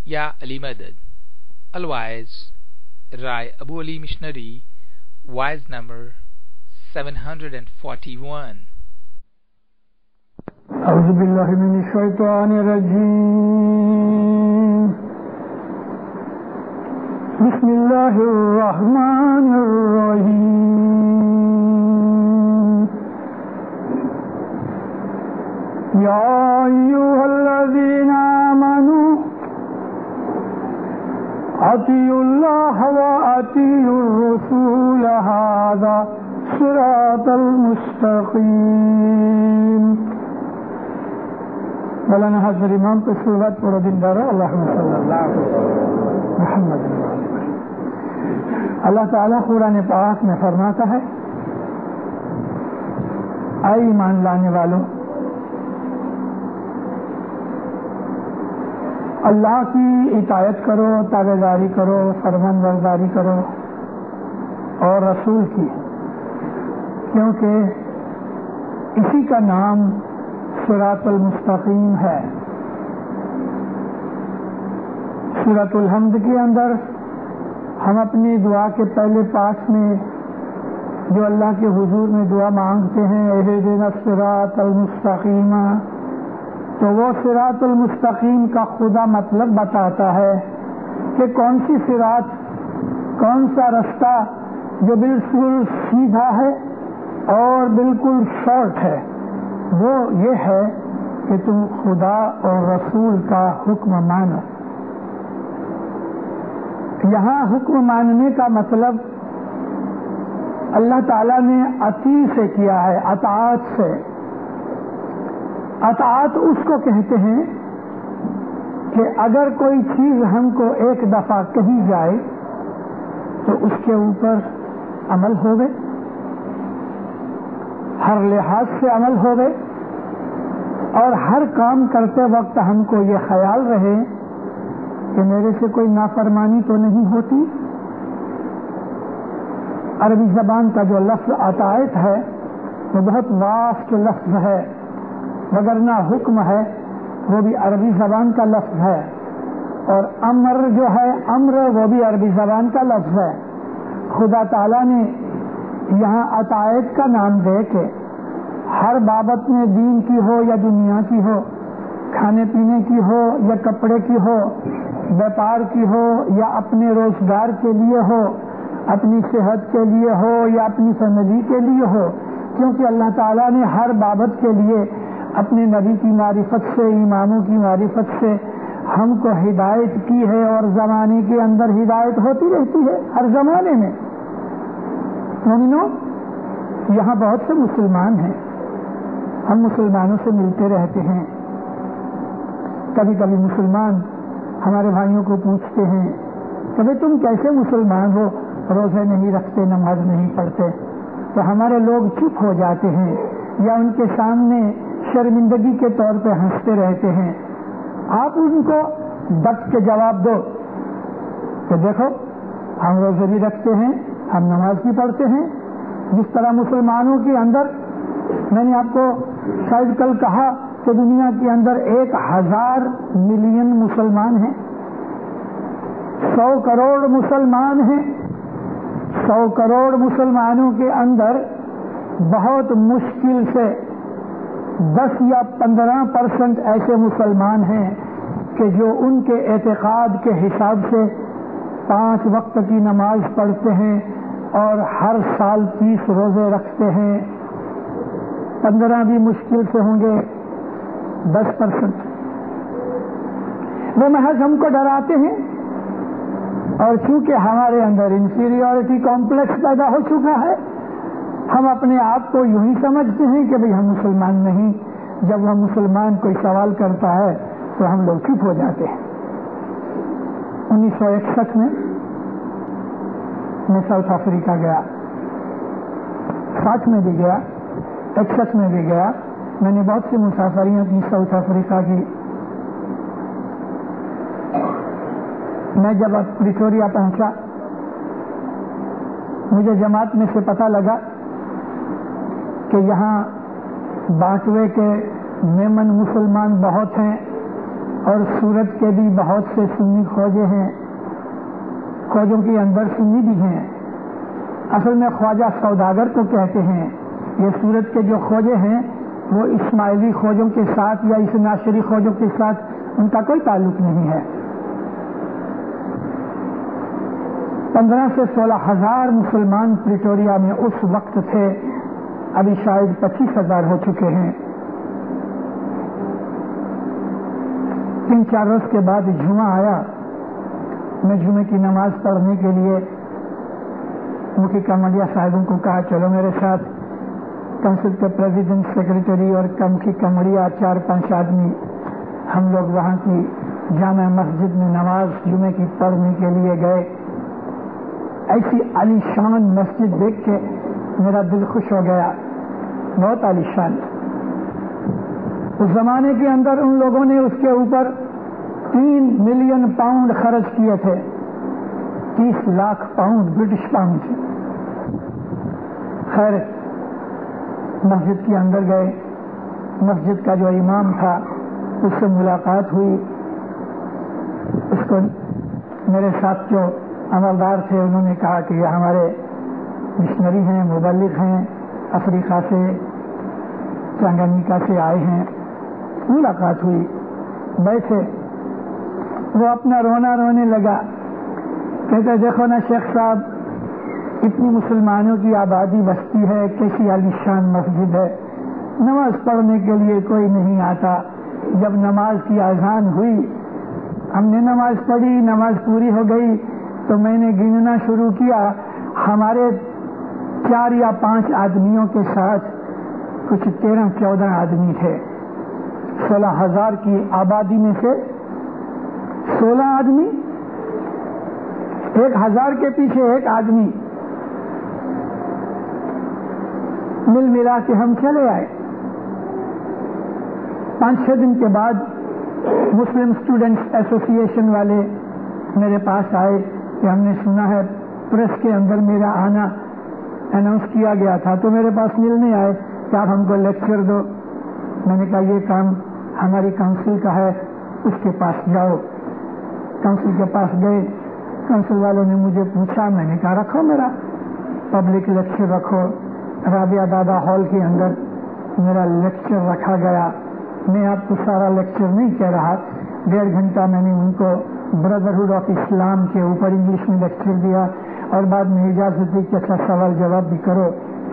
Ya Ali Madad. Otherwise, Rai Abu Ali Missionary, wise number 741. أعوذ بالله من الشيطان الرجيم. بسم الله الرحمن الرحيم. يا أيها الذين آمنوا أطيعوا الله وأطيعوا الرسول هذا صراط المستقيم. مولانا حضرت امام پہ صلوات پڑھو دن دارو اللہم صلی اللہ علیہ محمد. اللہ تعالیٰ قرآن پاک میں فرماتا ہے اے ایمان لانے والوں، اللہ کی اطاعت کرو، تابعداری کرو، فرمان برداری کرو، اور رسول کی، کیونکہ اسی کا نام صراط المستقیم ہے. سورۃ الحمد کے اندر ہم اپنی دعا کے پہلے پارٹ میں جو اللہ کے حضور میں دعا مانگتے ہیں اہدنا الصراط المستقیم، تو وہ صراط المستقیم کا خدا مطلب بتاتا ہے کہ کون سی صراط، کون سا رستہ جو بالکل سیدھا ہے اور بالکل شارٹ ہے. وہ یہ ہے کہ تم خدا اور رسول کا حکم مانو. یہاں حکم ماننے کا مطلب اللہ تعالیٰ نے اطیع سے کیا ہے، اطاعت سے. اطاعت اس کو کہتے ہیں کہ اگر کوئی چیز ہم کو ایک دفعہ کہی جائے تو اس کے اوپر عمل ہوگے، ہر لحاظ سے عمل ہوگے، اور ہر کام کرتے وقت ہم کو یہ خیال رہے کہ میرے سے کوئی نافرمانی تو نہیں ہوتی. عربی زبان کا جو لفظ اطاعت ہے وہ بہت واسط لفظ ہے، وگرنہ حکم ہے وہ بھی عربی زبان کا لفظ ہے، اور امر جو ہے امر وہ بھی عربی زبان کا لفظ ہے. خدا تعالیٰ نے یہاں اطاعت کا نام دے کے ہر بابت میں، دین کی ہو یا دنیا کی ہو، کھانے پینے کی ہو یا کپڑے کی ہو، بیپار کی ہو یا اپنے روزگار کے لیے ہو، اپنی صحت کے لیے ہو یا اپنی فیملی کے لیے ہو، کیونکہ اللہ تعالیٰ نے ہر بابت کے لیے اپنے نبی کی معرفت سے، اماموں کی معرفت سے ہم کو ہدایت کی ہے، اور زمانے کے اندر ہدایت ہوتی رہتی ہے ہر زمانے میں. مومنو، یہاں بہت سے مسلمان ہیں، ہم مسلمانوں سے ملتے رہتے ہیں. کبھی کبھی مسلمان ہمارے بھائیوں کو پوچھتے ہیں کہ بھئی تم کیسے مسلمان ہو، روزے نہیں رکھتے، نماز نہیں پڑھتے؟ تو ہمارے لوگ چپ ہو جاتے ہیں یا ان کے سامنے شرمندگی کے طور پہ ہنستے رہتے ہیں. آپ ان کو ڈٹ کے جواب دو کہ دیکھو ہم روزے بھی رکھتے ہیں، ہم نماز بھی پڑھتے ہیں. جس طرح مسلمانوں کے اندر، میں نے آپ کو شاید کل کہا کہ دنیا کے اندر 1000 ملین مسلمان ہیں، 100 کروڑ مسلمان ہیں. 100 کروڑ مسلمانوں کے اندر بہت مشکل سے 10 یا 15% ایسے مسلمان ہیں کہ جو ان کے اعتقاد کے حساب سے 5 وقت کی نماز پڑھتے ہیں اور ہر سال 30 روزے رکھتے ہیں. 15 بھی مشکل سے ہوں گے، 10%. وہ محض ہم کو ڈراتے ہیں، اور چونکہ ہمارے اندر انفیریورٹی کمپلیکس پیدا ہو چکا ہے، ہم اپنے آپ کو یوں ہی سمجھتے ہیں کہ بھئی ہم مسلمان نہیں. جب ہم مسلمان کوئی سوال کرتا ہے تو ہم لوگ چپ ہو جاتے ہیں. 1961 میں ساؤتھ افریقہ گیا، 60 میں بھی گیا، 61 میں بھی گیا. میں نے بہت سی مسافریاں کی ساؤتھ افریقہ کی. میں جب پریٹوریا پہنچا، مجھے جماعت میں سے پتہ لگا کہ یہاں بانٹوے کے میمن مسلمان بہت ہیں اور سورت کے بھی بہت سے سنی خوجے ہیں، خوجوں کے اندر سنی بھی ہیں، اصل میں خواجہ سوداگر کو کہتے ہیں۔ یہ سورت کے جو خوجے ہیں وہ اسماعیلی خوجوں کے ساتھ یا اس ناصری خوجوں کے ساتھ ان کا کوئی تعلق نہیں ہے۔ 15 سے 16 ہزار مسلمان پریٹوریا میں اس وقت تھے، ابھی شاید 25,000 ہو چکے ہیں۔ 3-4 روز کے بعد جمعہ آیا، میں جمعے کی نماز پڑھنے کے لیے مکھی کمڑیا صاحبوں کو کہا چلو میرے ساتھ۔ کونسل کے پریزیڈنٹ، سیکریٹری اور مکھی کمڑیا 4-5 آدمی ہم لوگ وہاں کی جامع مسجد میں نماز جمعے کی پڑھنے کے لیے گئے۔ ایسی عالی شان مسجد دیکھ کے میرا دل خوش ہو گیا، بہت عالی شان۔ اس زمانے کے اندر ان لوگوں نے اس کے اوپر 3 ملین پاؤنڈ خرچ کیے تھے، 30 لاکھ پاؤنڈ، برٹش پاؤنڈ۔ خیر مسجد کے اندر گئے، مسجد کا جو امام تھا اس سے ملاقات ہوئی۔ اس کو میرے ساتھ جو عملدار تھے انہوں نے کہا کہ یہ ہمارے مشنری ہیں، مبلغ ہیں، افریقہ سے، چنگانیکا سے آئے ہیں۔ ملاقات ہوئی، بیٹھے، وہ اپنا رونا رونے لگا، کہتے دیکھو نا شیخ صاحب، اتنی مسلمانوں کی آبادی بستی ہے، کیسی عالی شان مسجد ہے، نماز پڑھنے کے لیے کوئی نہیں آتا۔ جب نماز کی اذان ہوئی، ہم نے نماز پڑھی، نماز پوری ہو گئی تو میں نے گننا شروع کیا، ہمارے 4 یا 5 آدمیوں کے ساتھ کچھ 13-14 آدمی تھے۔ 16,000 کی آبادی میں سے 16 آدمی، 1,000 کے پیچھے 1 آدمی، مل ملا کے ہم چلے آئے۔ 5-6 دن کے بعد مسلم اسٹوڈنٹس ایسوسی ایشن والے میرے پاس آئے کہ ہم نے سنا ہے پریس کے اندر میرا آنا اناؤنس کیا گیا تھا، تو میرے پاس ملنے آئے کہ آپ ہم کو لیکچر دو۔ میں نے کہا یہ کام ہماری کونسل کا ہے، اس کے پاس جاؤ۔ کونسل کے پاس گئے، کونسل والوں نے مجھے پوچھا، میں نے کہا رکھو میرا پبلک لیکچر رکھو۔ رابعہ دادا ہال کے اندر میرا لیکچر رکھا گیا۔ میں آپ کو سارا لیکچر نہیں کہہ رہا، 1.5 گھنٹہ میں نے ان کو بردرہڈ آف اسلام کے اوپر انگلش میں لیکچر دیا، اور بعد میں اجازت دی کہ اچھا سوال جواب بھی کرو۔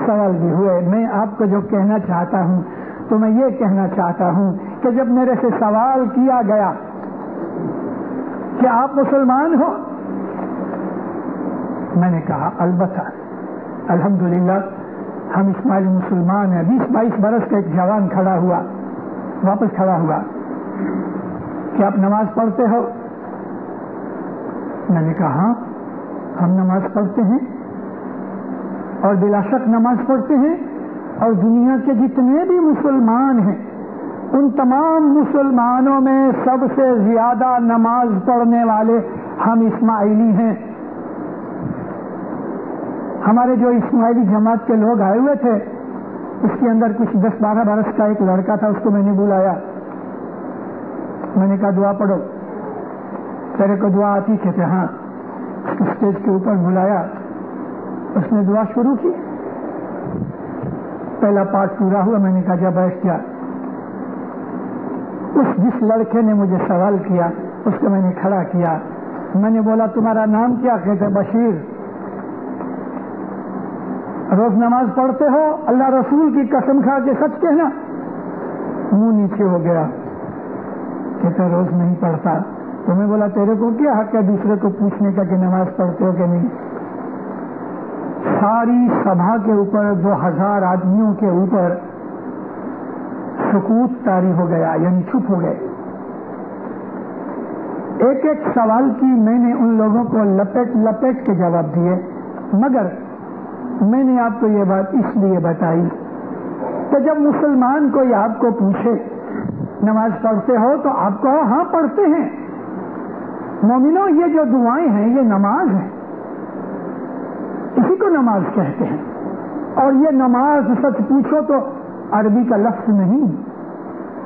سوال بھی ہوئے۔ میں آپ کو جو کہنا چاہتا ہوں تو میں یہ کہنا چاہتا ہوں کہ جب میرے سے سوال کیا گیا کہ آپ مسلمان ہو، میں نے کہا البتہ، الحمدللہ ہم اسماعیلی مسلمان ہیں۔ 20-22 برس کا ایک جوان کھڑا ہوا، واپس کھڑا ہوا کہ آپ نماز پڑھتے ہو؟ میں نے کہا ہاں ہم نماز پڑھتے ہیں، اور بلا شک نماز پڑھتے ہیں، اور دنیا کے جتنے بھی مسلمان ہیں ان تمام مسلمانوں میں سب سے زیادہ نماز پڑھنے والے ہم اسماعیلی ہیں۔ ہمارے جو اسماعیلی جماعت کے لوگ آئے ہوئے تھے اس کے اندر کچھ 10-12 برس کا ایک لڑکا تھا، اس کو میں نے بلایا، میں نے کہا دعا پڑھو، تیرے کو دعا آتی؟ کہتے ہاں۔ اس کو اسٹیج کے اوپر بلایا، اس نے دعا شروع کی، پہلا پارٹ پورا ہوا، میں نے کہا جا بیٹھ جا۔ جس لڑکے نے مجھے سوال کیا اس کو میں نے کھڑا کیا، میں نے بولا تمہارا نام کیا؟ کہتے بشیر۔ روز نماز پڑھتے ہو؟ اللہ رسول کی قسم کھا کے سچ کہنا۔ منہ نیچے ہو گیا، کہتا روز نہیں پڑھتا۔ تو میں بولا تیرے کو کیا حق ہے دوسرے کو پوچھنے کا کہ نماز پڑھتے ہو کہ نہیں؟ ساری سبھا کے اوپر 2000 آدمیوں کے اوپر سکوت طاری ہو گیا، یعنی چپ ہو گئے۔ ایک ایک سوال کی میں نے ان لوگوں کو لپیٹ لپیٹ کے جواب دیے، مگر میں نے آپ کو یہ بات اس لیے بتائی کہ جب مسلمان کوئی آپ کو پوچھے نماز پڑھتے ہو تو آپ کہو ہاں پڑھتے ہیں۔ مومنوں یہ جو دعائیں ہیں یہ نماز ہے، اسی کو نماز کہتے ہیں۔ اور یہ نماز سچ پوچھو تو عربی کا لفظ نہیں،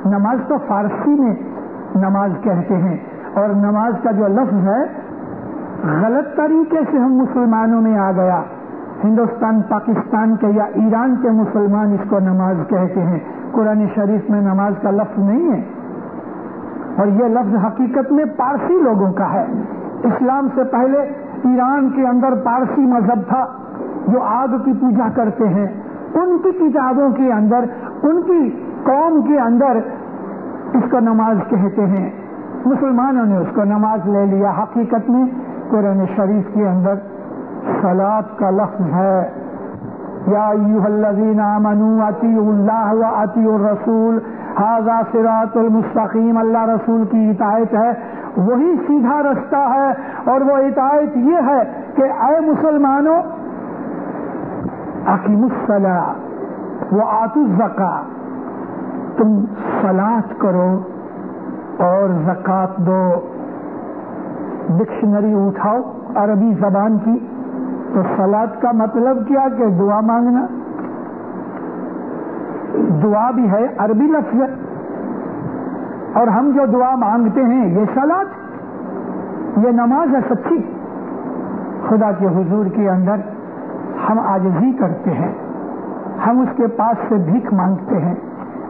نماز تو فارسی میں نماز کہتے ہیں، اور نماز کا جو لفظ ہے غلط طریقے سے ہم مسلمانوں میں آ گیا. ہندوستان، پاکستان کے یا ایران کے مسلمان اس کو نماز کہتے ہیں. قرآن شریف میں نماز کا لفظ نہیں ہے، اور یہ لفظ حقیقت میں پارسی لوگوں کا ہے. اسلام سے پہلے ایران کے اندر پارسی مذہب تھا جو آگ کی پوجا کرتے ہیں. ان کی کتابوں کے اندر، ان کی قوم کے اندر اس کو نماز کہتے ہیں. مسلمانوں نے اس کو نماز لے لیا. حقیقت میں قرآن شریف کے اندر صلاۃ کا لفظ ہے. یا ایھا الذین آمنوا اطیعوا اللہ واطیعوا الرسول ھذا صراط المستقیم. اللہ رسول کی اطاعت ہے، وہی سیدھا رستہ ہے. اور وہ اطاعت یہ ہے کہ اے مسلمانوں، اقیموا الصلاۃ وآتوا الزکاۃ، تم صلاۃ کرو اور زکات دو. ڈکشنری اٹھاؤ عربی زبان کی تو صلاۃ کا مطلب کیا کہ دعا مانگنا. دعا بھی ہے، عربی لفظ ہے، اور ہم جو دعا مانگتے ہیں یہ صلاۃ، یہ نماز ہے سچی. خدا کے حضور کے اندر ہم عاجزی کرتے ہیں، ہم اس کے پاس سے بھیک مانگتے ہیں،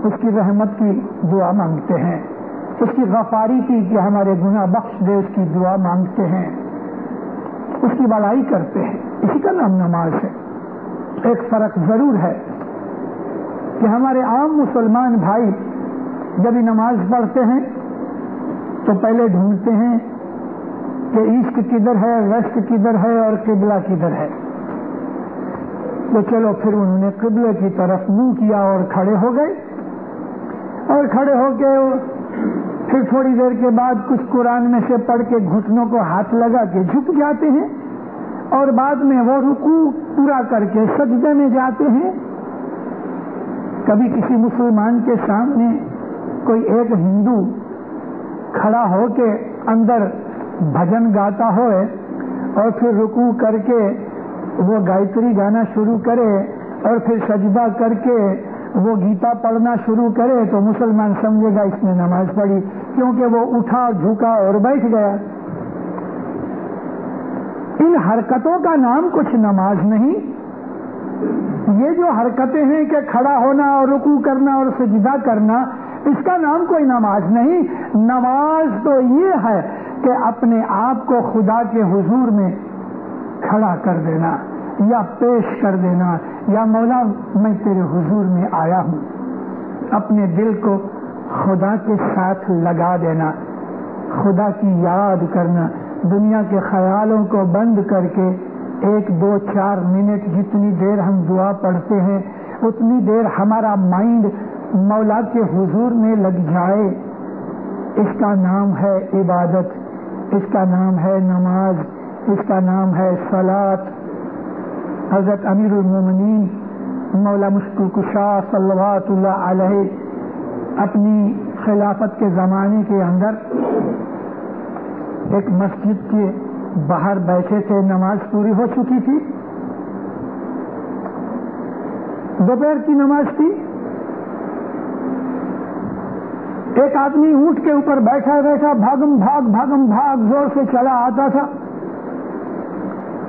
اس کی رحمت کی دعا مانگتے ہیں، اس کی غفاری کی کہ ہمارے گناہ بخش دے، اس کی دعا مانگتے ہیں، اس کی بڑائی کرتے ہیں. اسی کا نام نماز ہے. ایک فرق ضرور ہے کہ ہمارے عام مسلمان بھائی جب یہ نماز پڑھتے ہیں تو پہلے ڈھونڈتے ہیں کہ ایسٹ کدھر ہے، ویسٹ کدھر ہے اور قبلہ کدھر ہے. تو چلو پھر انہوں نے قبلے کی طرف منہ کیا اور کھڑے ہو گئے، اور کھڑے ہو کے پھر تھوڑی دیر کے بعد کچھ قرآن میں سے پڑھ کے گھٹنوں کو ہاتھ لگا کے جھک جاتے ہیں، اور بعد میں وہ رکوع پورا کر کے سجدے میں جاتے ہیں. کبھی کسی مسلمان کے سامنے کوئی ایک ہندو کھڑا ہو کے اندر بھجن گاتا ہوئے اور پھر رکوع کر کے وہ گایتری گانا شروع کرے اور پھر سجدہ کر کے وہ گیتا پڑھنا شروع کرے تو مسلمان سمجھے گا اس نے نماز پڑھی، کیونکہ وہ اٹھا جھکا اور بیٹھ گیا. ان حرکتوں کا نام کچھ نماز نہیں. یہ جو حرکتیں ہیں کہ کھڑا ہونا اور رکوع کرنا اور سجدہ کرنا، اس کا نام کوئی نماز نہیں. نماز تو یہ ہے کہ اپنے آپ کو خدا کے حضور میں کھڑا کر دینا یا پیش کر دینا، یا مولا میں تیرے حضور میں آیا ہوں. اپنے دل کو خدا کے ساتھ لگا دینا، خدا کی یاد کرنا، دنیا کے خیالوں کو بند کر کے 1 2 4 منٹ جتنی دیر ہم دعا پڑھتے ہیں اتنی دیر ہمارا مائنڈ مولا کے حضور میں لگ جائے. اس کا نام ہے عبادت، اس کا نام ہے نماز، اس کا نام ہے صلاۃ. حضرت امیر المومنین مولا مشکل کشا صلوات اللہ علیہ اپنی خلافت کے زمانے کے اندر ایک مسجد کے باہر بیٹھے تھے. نماز پوری ہو چکی تھی، دوپہر کی نماز تھی. ایک آدمی اونٹ کے اوپر بیٹھا بیٹھا بھاگم بھاگ زور سے چلا آتا تھا.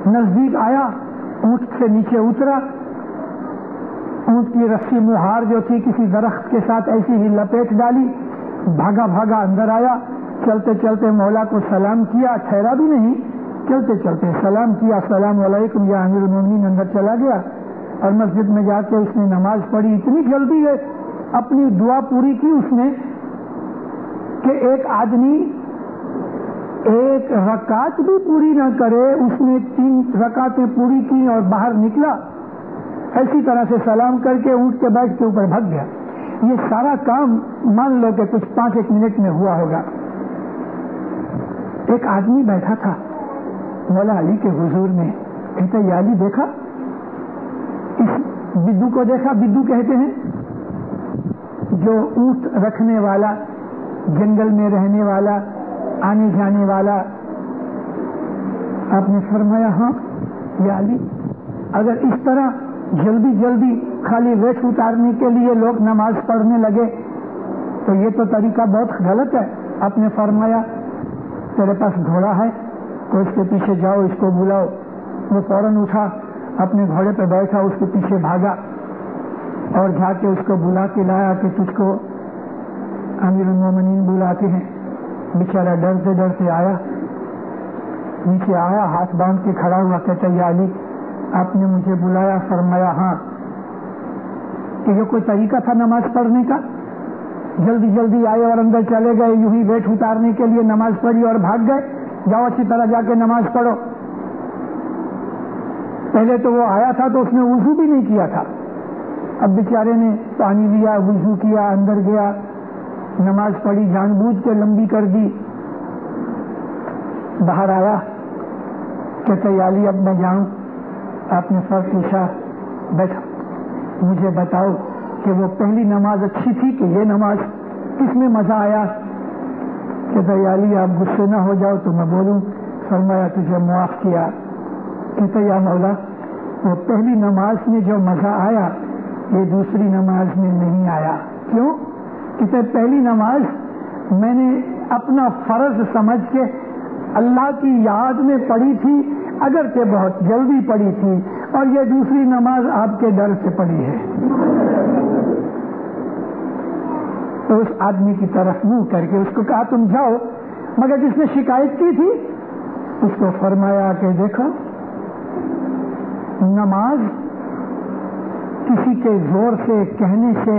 نزدیک آیا، اونٹ سے نیچے اترا، اونٹ کی رسی مہار جو تھی کسی درخت کے ساتھ ایسی ہی لپیٹ ڈالی، بھاگا اندر آیا. چلتے چلتے مولا کو سلام کیا، ٹھہرا بھی نہیں، چلتے چلتے سلام کیا، السلام علیکم یا امیر المومنین. اندر چلا گیا اور مسجد میں جا کے اس نے نماز پڑھی. اتنی جلدی ہے اپنی دعا پوری کی اس نے کہ ایک آدمی 1 رکعت بھی پوری نہ کرے، اس نے 3 رکعتیں پوری کی اور باہر نکلا، ایسی طرح سے سلام کر کے اونٹ کے بیٹھ کے اوپر بھگ گیا. یہ سارا کام مان لو کہ کچھ 5-1 منٹ میں ہوا ہوگا. ایک آدمی بیٹھا تھا مولا علی کے حضور میں، کہتا یا علی دیکھا اس بدو کو، دیکھا بدو کہتے ہیں جو اونٹ رکھنے والا، جنگل میں رہنے والا، آنے جانے والا. آپ نے فرمایا ہاں یا علی، اگر اس طرح جلدی خالی ویٹ اتارنے کے لیے لوگ نماز پڑھنے لگے تو یہ تو طریقہ بہت غلط ہے. آپ نے فرمایا تیرے پاس گھوڑا ہے تو اس کے پیچھے جاؤ، اس کو بلاؤ۔ وہ فوراً اٹھا، اپنے گھوڑے پہ بیٹھا، اس کے پیچھے بھاگا اور جا کے اس کو بلا کے لایا کہ تجھ کو امیر المومنین بلاتے ہیں۔ بیچارہ ڈرتے ڈرتے آیا، نیچے آیا، ہاتھ باندھ کے کھڑا ہوا، کہتا یا علی آپ نے مجھے بلایا؟ فرمایا ہاں۔ کہ یہ کوئی طریقہ تھا نماز پڑھنے کا؟ جلدی جلدی آئے اور اندر چلے گئے، یوں ہی ویٹ اتارنے کے لیے نماز پڑھی اور بھاگ گئے؟ جاؤ اچھی طرح جا کے نماز پڑھو۔ پہلے تو وہ آیا تھا تو اس نے وضو بھی نہیں کیا تھا، اب بیچارے نے پانی لیا، وضو کیا، اندر گیا، نماز پڑھی، جان بوجھ کے لمبی کر دی۔ باہر آیا، کہتے یا علی اب میں جاؤں؟ آپ نے سر پوچھا، بیٹھا، مجھے بتاؤ کہ وہ پہلی نماز اچھی تھی کہ یہ نماز؟ کس میں مزہ آیا؟ کہتے یا علی آپ غصے نہ ہو جاؤ تو میں بولوں۔ فرمایا تجھے معاف کیا۔ کہتے یا مولا وہ پہلی نماز میں جو مزہ آیا یہ دوسری نماز میں نہیں آیا۔ کیوں؟ کہتے پہلی نماز میں نے اپنا فرض سمجھ کے اللہ کی یاد میں پڑھی تھی، اگرچہ بہت جلدی پڑھی تھی، اور یہ دوسری نماز آپ کے ڈر سے پڑھی ہے۔ تو اس آدمی کی طرف منہ کر کے اس کو کہا تم جاؤ، مگر جس نے شکایت کی تھی اس کو فرمایا کہ دیکھو نماز کسی کے زور سے، کہنے سے،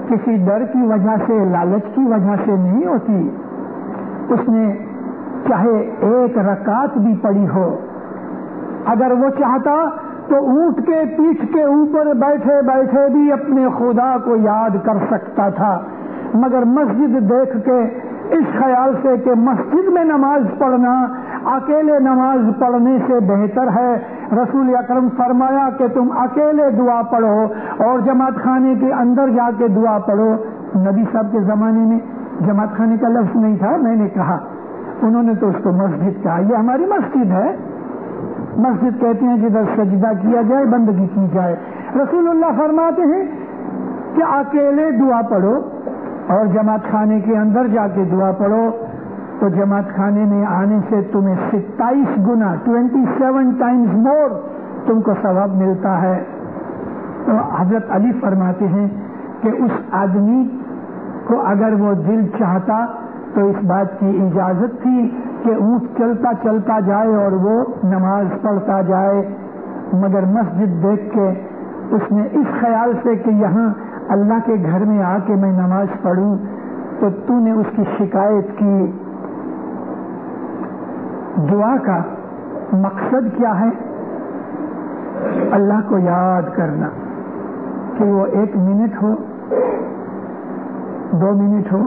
کسی ڈر کی وجہ سے، لالچ کی وجہ سے نہیں ہوتی۔ اس نے چاہے ایک رکعت بھی پڑھی ہو، اگر وہ چاہتا تو اونٹ کے پیٹھ کے اوپر بیٹھے بیٹھے بھی اپنے خدا کو یاد کر سکتا تھا، مگر مسجد دیکھ کے اس خیال سے کہ مسجد میں نماز پڑھنا اکیلے نماز پڑھنے سے بہتر ہے، رسول اکرم فرمایا کہ تم اکیلے دعا پڑھو اور جماعت خانے کے اندر جا کے دعا پڑھو۔ نبی صاحب کے زمانے میں جماعت خانے کا لفظ نہیں تھا، میں نے کہا، انہوں نے تو اس کو مسجد کہا۔ یہ ہماری مسجد ہے، مسجد کہتے ہیں جدھر سجدہ کیا جائے، بندگی کی جائے۔ رسول اللہ فرماتے ہیں کہ اکیلے دعا پڑھو اور جماعت خانے کے اندر جا کے دعا پڑھو، تو جماعت خانے میں آنے سے تمہیں 27 گنا 27 ٹائمز مور تم کو ثواب ملتا ہے۔ تو حضرت علی فرماتے ہیں کہ اس آدمی کو اگر وہ دل چاہتا تو اس بات کی اجازت تھی کہ اونٹ چلتا چلتا جائے اور وہ نماز پڑھتا جائے، مگر مسجد دیکھ کے اس نے اس خیال سے کہ یہاں اللہ کے گھر میں آ کے میں نماز پڑھوں، تو تو نے اس کی شکایت کی۔ دعا کا مقصد کیا ہے؟ اللہ کو یاد کرنا، کہ وہ 1 منٹ ہو، 2 منٹ ہو،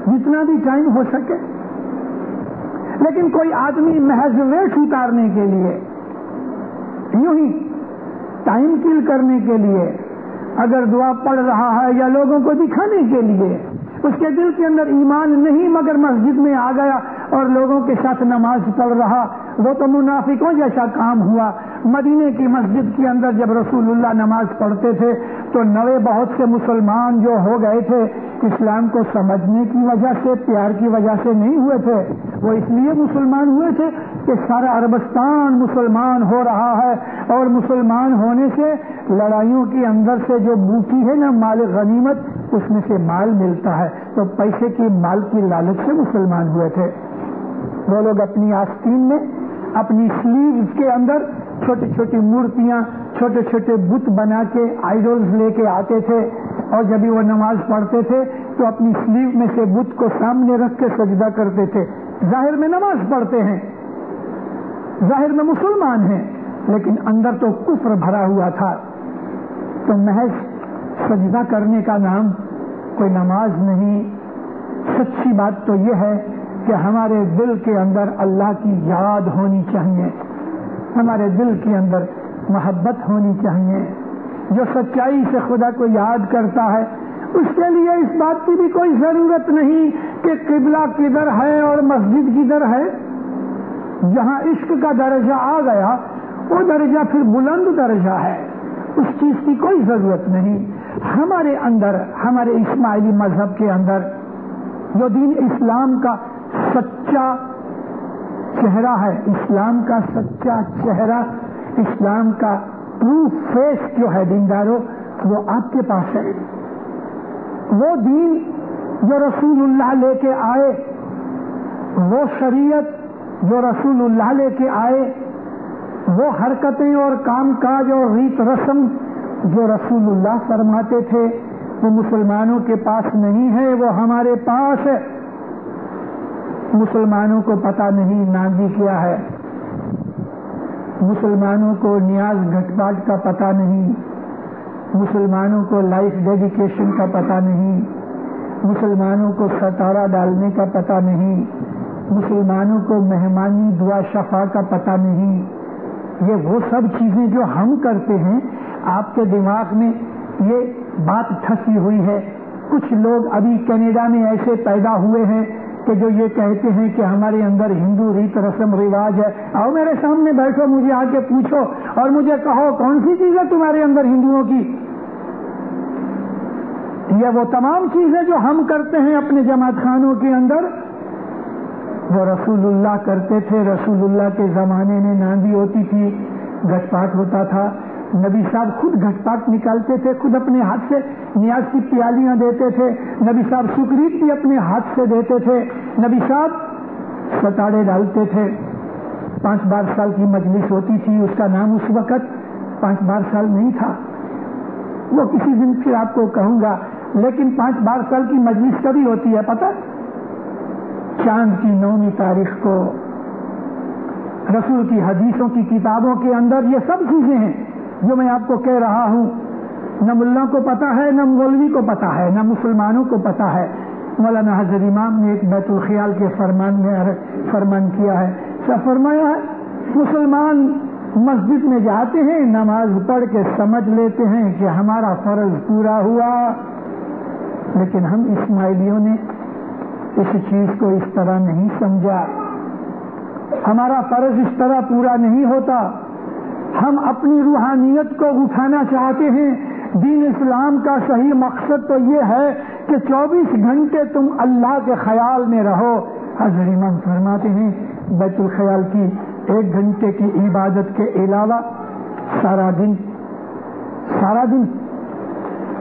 جتنا بھی ٹائم ہو سکے۔ لیکن کوئی آدمی محض ویٹ اتارنے کے لیے، یوں ہی ٹائم کل کرنے کے لیے اگر دعا پڑھ رہا ہے یا لوگوں کو دکھانے کے لیے، اس کے دل کے اندر ایمان نہیں مگر مسجد میں آ گیا اور لوگوں کے ساتھ نماز پڑھ رہا، وہ تو منافقوں جیسا کام ہوا۔ مدینے کی مسجد کے اندر جب رسول اللہ نماز پڑھتے تھے تو نوے بہت سے مسلمان جو ہو گئے تھے، اسلام کو سمجھنے کی وجہ سے، پیار کی وجہ سے نہیں ہوئے تھے، وہ اس لیے مسلمان ہوئے تھے کہ سارا عربستان مسلمان ہو رہا ہے، اور مسلمان ہونے سے لڑائیوں کے اندر سے جو بوٹی ہے نا مال غنیمت، اس میں سے مال ملتا ہے، تو پیسے کی مال کی لالچ سے مسلمان ہوئے تھے۔ وہ لوگ اپنی آستین میں، اپنی سلیوز کے اندر چھوٹی چھوٹی مورتیاں، چھوٹے چھوٹے بت بنا کے آئیڈولز لے کے آتے تھے، اور جب وہ نماز پڑھتے تھے تو اپنی سلیو میں سے بت کو سامنے رکھ کے سجدہ کرتے تھے۔ ظاہر میں نماز پڑھتے ہیں، ظاہر میں مسلمان ہیں، لیکن اندر تو کفر بھرا ہوا تھا۔ تو محض سجدہ کرنے کا نام کوئی نماز نہیں۔ سچی بات تو یہ ہے کہ ہمارے دل کے اندر اللہ کی یاد ہونی چاہیے، ہمارے دل کے اندر محبت ہونی چاہیے۔ جو سچائی سے خدا کو یاد کرتا ہے اس کے لیے اس بات کی بھی کوئی ضرورت نہیں کہ قبلہ کدھر ہے اور مسجد کدھر ہے۔ جہاں عشق کا درجہ آ گیا وہ درجہ پھر بلند درجہ ہے، اس چیز کی کوئی ضرورت نہیں۔ ہمارے اندر، ہمارے اسماعیلی مذہب کے اندر جو دین اسلام کا سچا چہرہ ہے، اسلام کا سچا چہرہ، اسلام کا ٹرو فیس جو ہے دینداروں، وہ آپ کے پاس ہے۔ وہ دین جو رسول اللہ لے کے آئے، وہ شریعت جو رسول اللہ لے کے آئے، وہ حرکتیں اور کام کاج اور ریت رسم جو رسول اللہ فرماتے تھے، وہ مسلمانوں کے پاس نہیں ہے، وہ ہمارے پاس ہے۔ مسلمانوں کو پتہ نہیں ناندی کیا ہے، مسلمانوں کو نیاز گھٹ باٹ کا پتہ نہیں، مسلمانوں کو لائف ڈیڈیکیشن کا پتہ نہیں، مسلمانوں کو ستارہ ڈالنے کا پتہ نہیں، مسلمانوں کو مہمانی دعا شفا کا پتہ نہیں۔ یہ وہ سب چیزیں جو ہم کرتے ہیں، آپ کے دماغ میں یہ بات ٹھسی ہوئی ہے۔ کچھ لوگ ابھی کینیڈا میں ایسے پیدا ہوئے ہیں کہ جو یہ کہتے ہیں کہ ہمارے اندر ہندو ریت رسم رواج ہے۔ آؤ میرے سامنے بیٹھو، مجھے آ کے پوچھو اور مجھے کہو کون سی چیز ہے تمہارے اندر ہندوؤں کی؟ یہ وہ تمام چیزیں جو ہم کرتے ہیں اپنے جماعت خانوں کے اندر، وہ رسول اللہ کرتے تھے۔ رسول اللہ کے زمانے میں ناندی ہوتی تھی، گھٹ پاٹ ہوتا تھا، نبی صاحب خود گھٹ پاٹ نکالتے تھے، خود اپنے ہاتھ سے نیاز کی پیالیاں دیتے تھے، نبی صاحب سکریت بھی اپنے ہاتھ سے دیتے تھے، نبی صاحب ستارے ڈالتے تھے۔ 5 بار سال کی مجلس ہوتی تھی، اس کا نام اس وقت 5 بار سال نہیں تھا، وہ کسی دن پھر آپ کو کہوں گا۔ لیکن 5 بار سال کی مجلس کبھی ہوتی ہے پتہ؟ چاند کی 9ویں تاریخ کو۔ رسول کی حدیثوں کی کتابوں کے اندر یہ سب چیزیں ہیں جو میں آپ کو کہہ رہا ہوں۔ نہ ملا کو پتا ہے، نہ مولوی کو پتا ہے، نہ مسلمانوں کو پتا ہے۔ مولانا حضرت امام نے ایک بیت الخیال کے فرمان میں فرمان کیا ہے، فرمایا ہے مسلمان مسجد میں جاتے ہیں، نماز پڑھ کے سمجھ لیتے ہیں کہ ہمارا فرض پورا ہوا، لیکن ہم اسماعیلیوں نے اس چیز کو اس طرح نہیں سمجھا۔ ہمارا فرض اس طرح پورا نہیں ہوتا۔ ہم اپنی روحانیت کو اٹھانا چاہتے ہیں۔ دین اسلام کا صحیح مقصد تو یہ ہے کہ 24 گھنٹے تم اللہ کے خیال میں رہو۔ حضرت امام فرماتے ہیں بیت الخیال کی 1 گھنٹے کی عبادت کے علاوہ سارا دن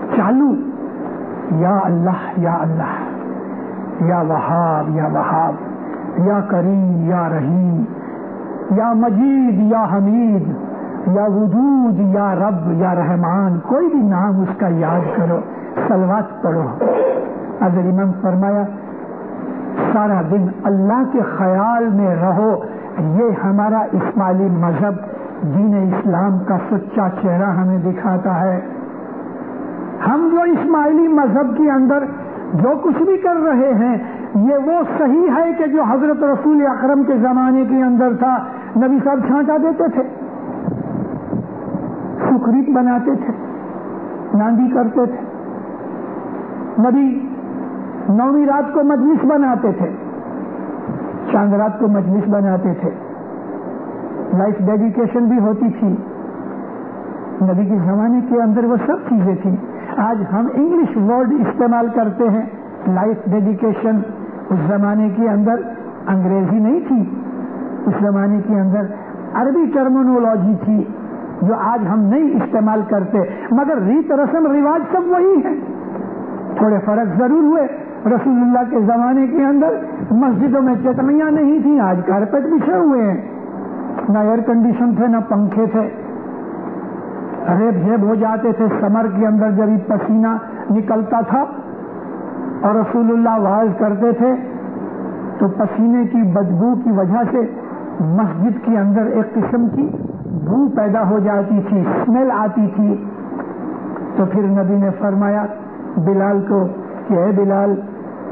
چالو یا اللہ یا اللہ، یا وہاب یا وہاب، یا کریم یا رحیم، یا مجید یا حمید، یا وجود یا رب یا رحمان، کوئی بھی نام اس کا یاد کرو، صلوات پڑھو۔ حضرت امام فرمایا سارا دن اللہ کے خیال میں رہو۔ یہ ہمارا اسماعیلی مذہب دین اسلام کا سچا چہرہ ہمیں دکھاتا ہے۔ ہم جو اسماعیلی مذہب کے اندر جو کچھ بھی کر رہے ہیں، یہ وہ صحیح ہے کہ جو حضرت رسول اکرم کے زمانے کے اندر تھا۔ نبی صاحب چھانٹا دیتے تھے، سکریت بناتے تھے، ناندی کرتے تھے، نبی 9ویں رات کو مجلس بناتے تھے، چاند رات کو مجلس بناتے تھے، لائف ڈیڈیکیشن بھی ہوتی تھی۔ نبی کے زمانے کے اندر وہ سب چیزیں تھیں۔ آج ہم انگلش ورڈ استعمال کرتے ہیں، لائف ڈیڈیکیشن۔ اس زمانے کے اندر انگریزی نہیں تھی، اس زمانے کے اندر عربی ٹرمینولوجی تھی جو آج ہم نہیں استعمال کرتے، مگر ریت رسم رواج سب وہی ہیں۔ تھوڑے فرق ضرور ہوئے۔ رسول اللہ کے زمانے کے اندر مسجدوں میں چٹنیاں نہیں تھیں، آج کارپیٹ بچھے ہوئے ہیں، نہ ایئر کنڈیشن تھے، نہ پنکھے تھے، ریب جیب ہو جاتے تھے سمر کے اندر جب پسینہ نکلتا تھا اور رسول اللہ واعظ کرتے تھے تو پسینے کی بدبو کی وجہ سے مسجد کے اندر ایک قسم کی بو پیدا ہو جاتی تھی، اسمیل آتی تھی۔ تو پھر نبی نے فرمایا بلال کو کہ اے بلال،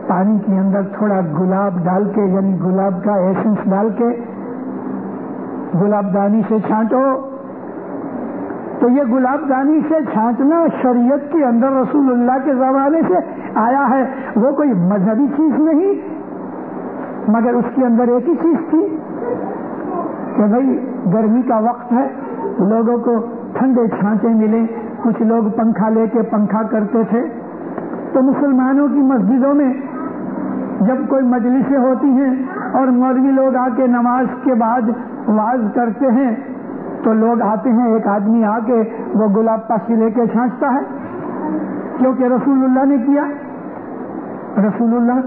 پانی کے اندر تھوڑا گلاب ڈال کے، یعنی گلاب کا ایسنس ڈال کے گلاب دانی سے چھانٹو۔ تو یہ گلاب دانی سے چھانٹنا شریعت کے اندر رسول اللہ کے زمانے سے آیا ہے، وہ کوئی مذہبی چیز نہیں، مگر اس کے اندر ایک ہی چیز تھی کہ بھائی گرمی کا وقت ہے، لوگوں کو ٹھنڈے چھانٹے ملیں، کچھ لوگ پنکھا لے کے پنکھا کرتے تھے۔ تو مسلمانوں کی مسجدوں میں جب کوئی مجلسیں ہوتی ہیں اور مولوی لوگ آ کے نماز کے بعد واعظ کرتے ہیں تو لوگ آتے ہیں، ایک آدمی آ کے وہ گلاب پاسی لے کے چھانٹتا ہے، کیونکہ رسول اللہ نے کیا۔ رسول اللہ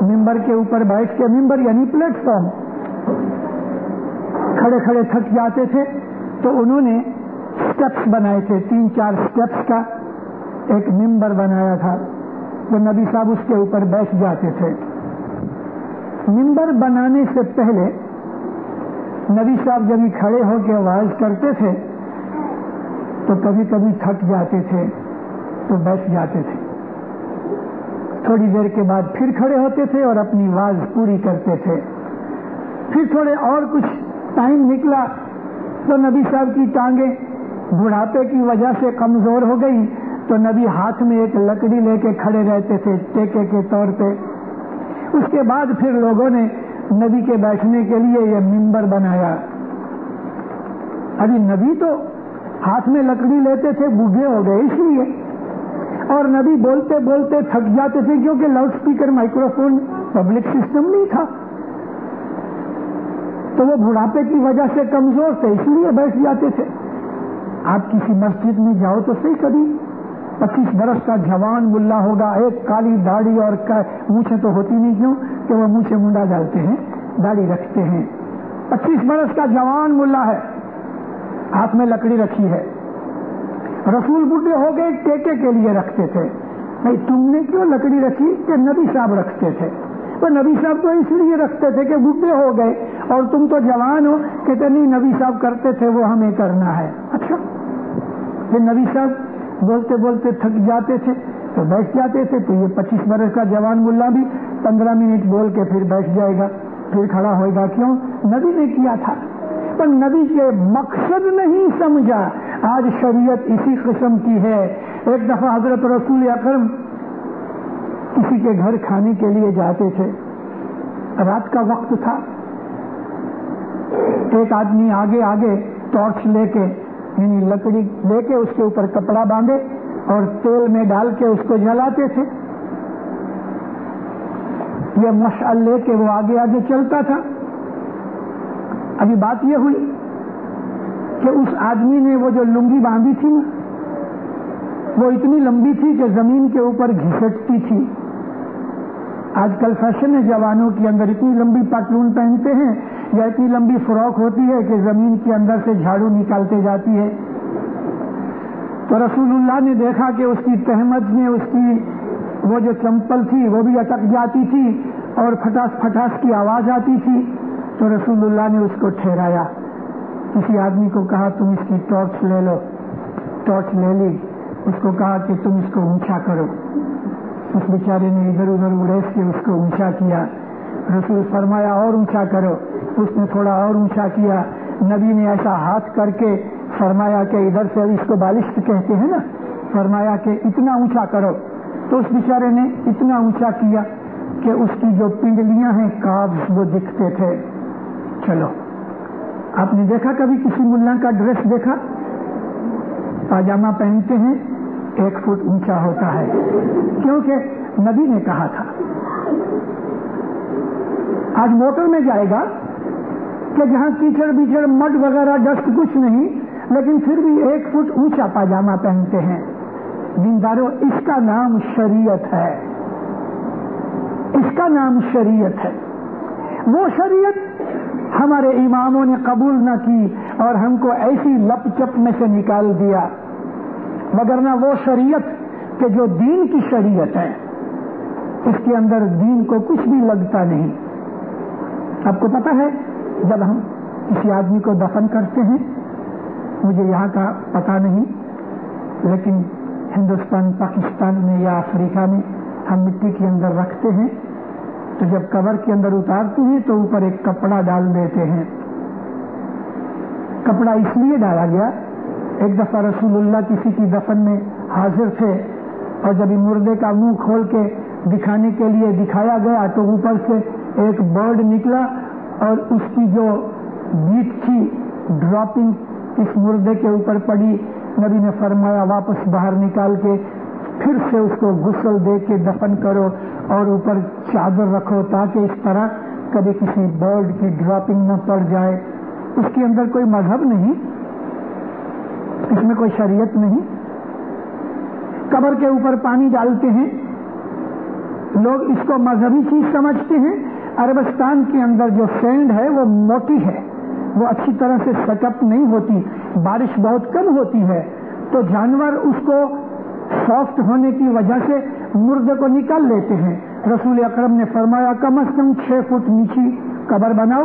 ممبر کے اوپر بیٹھ کے، ممبر یعنی پلیٹ فارم، کھڑے کھڑے تھک جاتے تھے تو انہوں نے سٹیپس بنائے تھے، 3-4 سٹیپس کا ایک ممبر بنایا تھا، تو نبی صاحب اس کے اوپر بیٹھ جاتے تھے۔ ممبر بنانے سے پہلے نبی صاحب جب کھڑے ہو کے واعظ کرتے تھے تو کبھی کبھی تھک جاتے تھے تو بیٹھ جاتے تھے، تھوڑی دیر کے بعد پھر کھڑے ہوتے تھے اور اپنی واعظ پوری کرتے تھے۔ پھر تھوڑے اور کچھ ٹائم نکلا تو نبی صاحب کی ٹانگیں بڑھاپے کی وجہ سے کمزور ہو گئی تو نبی ہاتھ میں ایک لکڑی لے کے کھڑے رہتے تھے ٹیکے کے طور پہ۔ اس کے بعد پھر لوگوں نے نبی کے بیٹھنے کے لیے یہ ممبر بنایا۔ ابھی نبی تو ہاتھ میں لکڑی لیتے تھے، بوڑھے ہو گئے اس لیے، اور نبی بولتے بولتے تھک جاتے تھے کیونکہ loud speaker microphone public system نہیں تھا، تو وہ بڑھاپے کی وجہ سے کمزور تھے اس لیے بیٹھ جاتے تھے۔ آپ کسی مسجد میں جاؤ تو صحیح، کبھی 25 برس کا جوان ملا ہوگا، ایک کالی داڑھی اور مونچھیں تو ہوتی نہیں، کیوں کہ وہ منہ سے منڈا ڈالتے ہیں، داڑھی رکھتے ہیں۔ 25 برس کا جوان ملا ہے، ہاتھ میں لکڑی رکھی ہے۔ رسول بڈھے ہو گئے، ٹیکے کے لیے رکھتے تھے۔ نہیں، تم نے کیوں لکڑی رکھی؟ کہ نبی صاحب رکھتے تھے۔ وہ نبی صاحب تو اس لیے رکھتے تھے کہ بڈھے ہو گئے اور تم تو جوان ہو، کہتے نہیں نبی صاحب کرتے تھے، وہ ہمیں کرنا ہے۔ اچھا، پھر نبی صاحب بولتے بولتے تھک جاتے تھے تو بیٹھ جاتے تھے، تو یہ 25 برس کا جوان ملا بھی 15 منٹ بول کے پھر بیٹھ جائے گا، پھر کھڑا ہوئے گا۔ کیوں؟ نبی نے کیا تھا، پر نبی کے مقصد نہیں سمجھا۔ آج شریعت اسی قسم کی ہے۔ ایک دفعہ حضرت رسول اکرم کسی کے گھر کھانے کے لیے جاتے تھے، رات کا وقت تھا، ایک آدمی آگے آگے ٹارچ لے کے، یعنی لکڑی لے کے اس کے اوپر کپڑا باندھے اور تیل میں ڈال کے اس کو جلاتے تھے۔ یہ مشعل لے کے وہ آگے آگے چلتا تھا۔ ابھی بات یہ ہوئی کہ اس آدمی نے وہ جو لنگی باندھی تھی نا، وہ اتنی لمبی تھی کہ زمین کے اوپر گھسٹتی تھی۔ آج کل فیشن ہے جوانوں کے اندر، اتنی لمبی پتلون پہنتے ہیں یا اتنی لمبی فراک ہوتی ہے کہ زمین کے اندر سے جھاڑو نکالتے جاتی ہے۔ تو رسول اللہ نے دیکھا کہ اس کی تہمت میں اس کی وہ جو چمپل تھی وہ بھی اٹک جاتی تھی اور پھٹاس پھٹاس کی آواز آتی تھی، تو رسول اللہ نے اس کو ٹھہرایا۔ کسی آدمی کو کہا تم اس کی ٹارچ لے لو، ٹارچ لے لی، اس کو کہا کہ تم اس کو اونچا کرو۔ اس بیچارے نے ادھر ادھر اڑیس کے اس کو اونچا کیا۔ رسول فرمایا اور اونچا کرو، اس نے تھوڑا اور اونچا کیا۔ نبی نے ایسا ہاتھ کر کے فرمایا کہ ادھر سے، اس کو بالشت کہتے ہیں نا، فرمایا کہ اتنا اونچا کرو، تو اس بیچارے نے اتنا اونچا کیا کہ اس کی جو پنڈلیاں ہیں، کابز، وہ دکھتے تھے۔ چلو، آپ نے دیکھا کبھی کسی ملا کا ڈریس دیکھا؟ پاجامہ پہنتے ہیں 1 فٹ اونچا ہوتا ہے، کیونکہ نبی نے کہا تھا۔ آج موٹر میں جائے گا کہ جہاں کیچڑ بیچڑ مڈ وغیرہ ڈسٹ کچھ نہیں، لیکن پھر بھی 1 فٹ اونچا پاجامہ پہنتے ہیں۔ دینداروں، اس کا نام شریعت ہے، اس کا نام شریعت ہے۔ وہ شریعت ہمارے اماموں نے قبول نہ کی اور ہم کو ایسی لپ چپ میں سے نکال دیا، وگرنہ وہ شریعت کہ جو دین کی شریعت ہے، اس کے اندر دین کو کچھ بھی لگتا نہیں۔ آپ کو پتا ہے، جب ہم کسی آدمی کو دفن کرتے ہیں، مجھے یہاں کا پتا نہیں، لیکن ہندوستان، پاکستان میں یا افریقہ میں ہم مٹی کے اندر رکھتے ہیں، تو جب قبر کے اندر اتارتے ہیں تو اوپر ایک کپڑا ڈال دیتے ہیں۔ کپڑا اس لیے ڈالا گیا، ایک دفعہ رسول اللہ کسی کی دفن میں حاضر تھے اور جب مردے کا منہ کھول کے دکھانے کے لیے دکھایا گیا تو اوپر سے ایک برڈ نکلا اور اس کی جو بیٹ تھی ڈراپنگ اس مردے کے اوپر پڑی۔ نبی نے فرمایا واپس باہر نکال کے پھر سے اس کو غسل دے کے دفن کرو اور اوپر چادر رکھو تاکہ اس طرح کبھی کسی برڈ کی ڈراپنگ نہ پڑ جائے. اس کے اندر کوئی مذہب نہیں، اس میں کوئی شریعت نہیں. قبر کے اوپر پانی ڈالتے ہیں، لوگ اس کو مذہبی چیز سمجھتے ہیں. عربستان کے اندر جو سینڈ ہے وہ موٹی ہے، وہ اچھی طرح سے سیٹ اپ نہیں ہوتی، بارش بہت کم ہوتی ہے، تو جانور اس کو سافٹ ہونے کی وجہ سے مردے کو نکال لیتے ہیں. رسول اکرم نے فرمایا کم از کم 6 فٹ نیچی قبر بناؤ